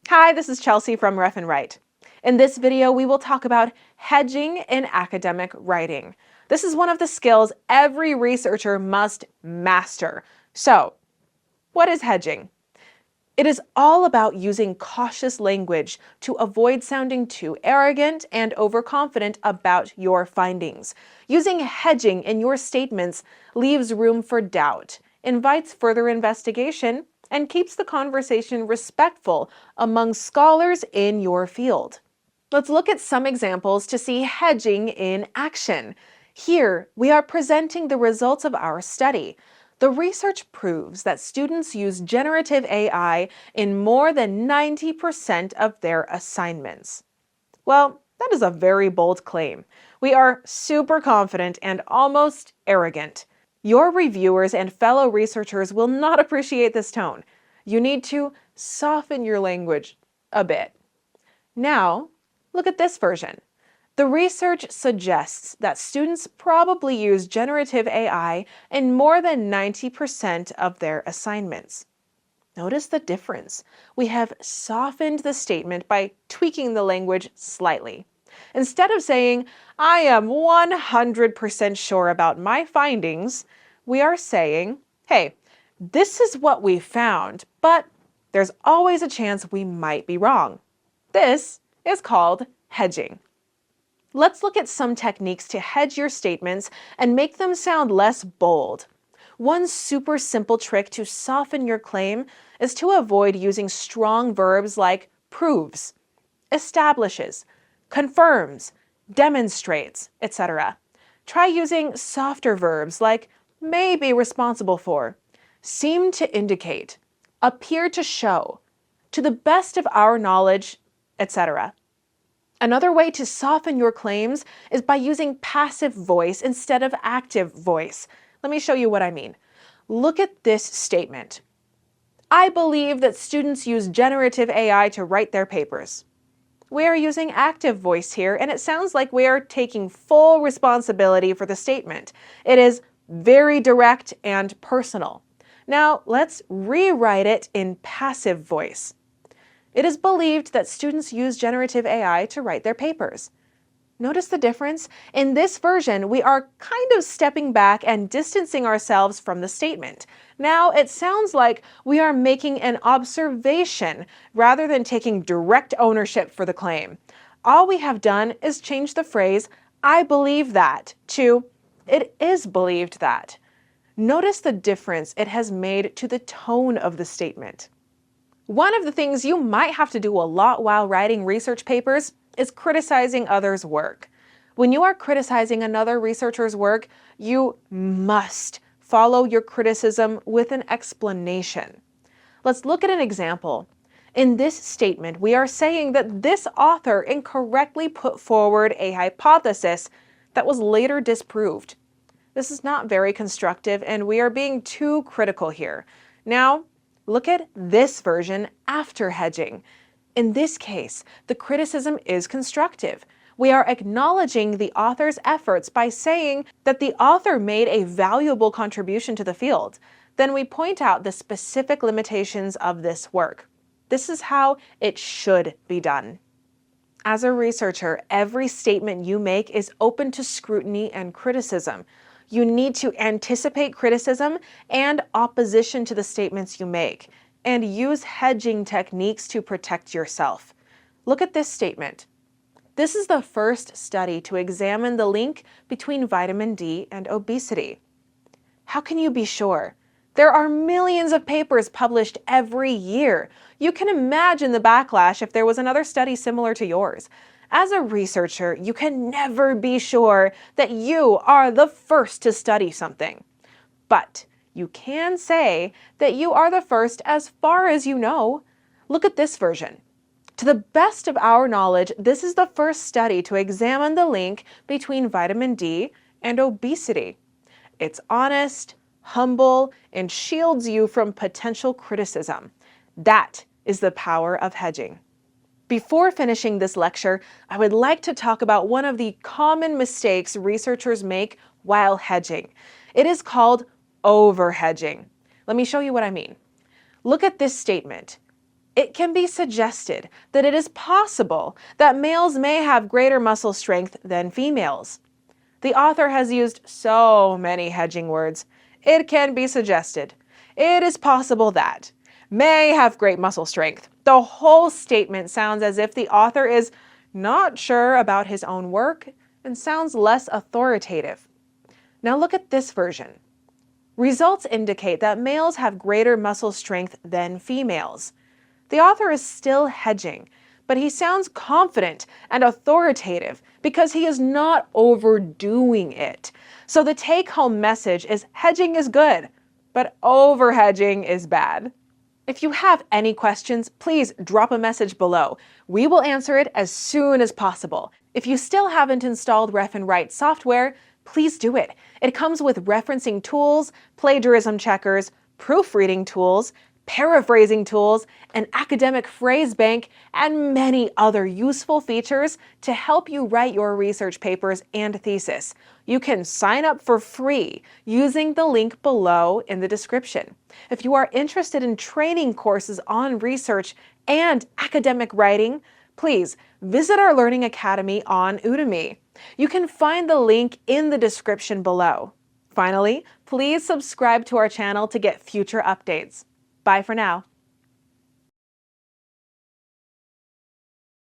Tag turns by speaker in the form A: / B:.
A: Hi, this is Chelsea from Ref and Write. In this video, we will talk about hedging in academic writing. This is one of the skills every researcher must master. So, what is hedging? It is all about using cautious language to avoid sounding too arrogant and overconfident about your findings. Using hedging in your statements leaves room for doubt, invites further investigation, and keeps the conversation respectful among scholars in your field. Let's look at some examples to see hedging in action. Here, we are presenting the results of our study. The research proves that students use generative AI in more than 90% of their assignments. Well, that is a very bold claim. We are super confident and almost arrogant. Your reviewers and fellow researchers will not appreciate this tone. You need to soften your language a bit. Now, look at this version. The research suggests that students probably use generative AI in more than 90% of their assignments. Notice the difference. We have softened the statement by tweaking the language slightly. Instead of saying, I am 100% sure about my findings, we are saying, hey, this is what we found, but there's always a chance we might be wrong. This is called hedging. Let's look at some techniques to hedge your statements and make them sound less bold. One super simple trick to soften your claim is to avoid using strong verbs like proves, establishes, confirms, demonstrates, etc. Try using softer verbs like may be responsible for, seem to indicate, appear to show, to the best of our knowledge, etc. Another way to soften your claims is by using passive voice instead of active voice. Let me show you what I mean. Look at this statement. I believe that students use generative AI to write their papers. We are using active voice here, and it sounds like we are taking full responsibility for the statement. It is very direct and personal. Now, let's rewrite it in passive voice. It is believed that students use generative AI to write their papers. Notice the difference? In this version, we are kind of stepping back and distancing ourselves from the statement. Now it sounds like we are making an observation rather than taking direct ownership for the claim. All we have done is change the phrase, I believe that, to it is believed that. Notice the difference it has made to the tone of the statement. One of the things you might have to do a lot while writing research papers is criticizing others' work. When you are criticizing another researcher's work, you must follow your criticism with an explanation. Let's look at an example. In this statement, we are saying that this author incorrectly put forward a hypothesis that was later disproved. This is not very constructive, and we are being too critical here. Now, look at this version after hedging. In this case, the criticism is constructive. We are acknowledging the author's efforts by saying that the author made a valuable contribution to the field. Then we point out the specific limitations of this work. This is how it should be done. As a researcher, every statement you make is open to scrutiny and criticism. You need to anticipate criticism and opposition to the statements you make, and use hedging techniques to protect yourself. Look at this statement. This is the first study to examine the link between vitamin D and obesity. How can you be sure? There are millions of papers published every year. You can imagine the backlash if there was another study similar to yours. As a researcher, you can never be sure that you are the first to study something. But you can say that you are the first as far as you know. Look at this version. To the best of our knowledge, this is the first study to examine the link between vitamin D and obesity. It's honest, humble, and shields you from potential criticism. That is the power of hedging. Before finishing this lecture, I would like to talk about one of the common mistakes researchers make while hedging. It is called over-hedging. Let me show you what I mean. Look at this statement. It can be suggested that it is possible that males may have greater muscle strength than females. The author has used so many hedging words. It can be suggested. It is possible that. May have great muscle strength. The whole statement sounds as if the author is not sure about his own work and sounds less authoritative. Now look at this version. Results indicate that males have greater muscle strength than females. The author is still hedging, but he sounds confident and authoritative because he is not overdoing it. So the take-home message is hedging is good, but over-hedging is bad. If you have any questions, please drop a message below. We will answer it as soon as possible. If you still haven't installed Ref and Write software, please do it. It comes with referencing tools, plagiarism checkers, proofreading tools, paraphrasing tools, an academic phrase bank, and many other useful features to help you write your research papers and thesis. You can sign up for free using the link below in the description. If you are interested in training courses on research and academic writing, please visit our Learning Academy on Udemy. You can find the link in the description below. Finally, please subscribe to our channel to get future updates. Bye for now.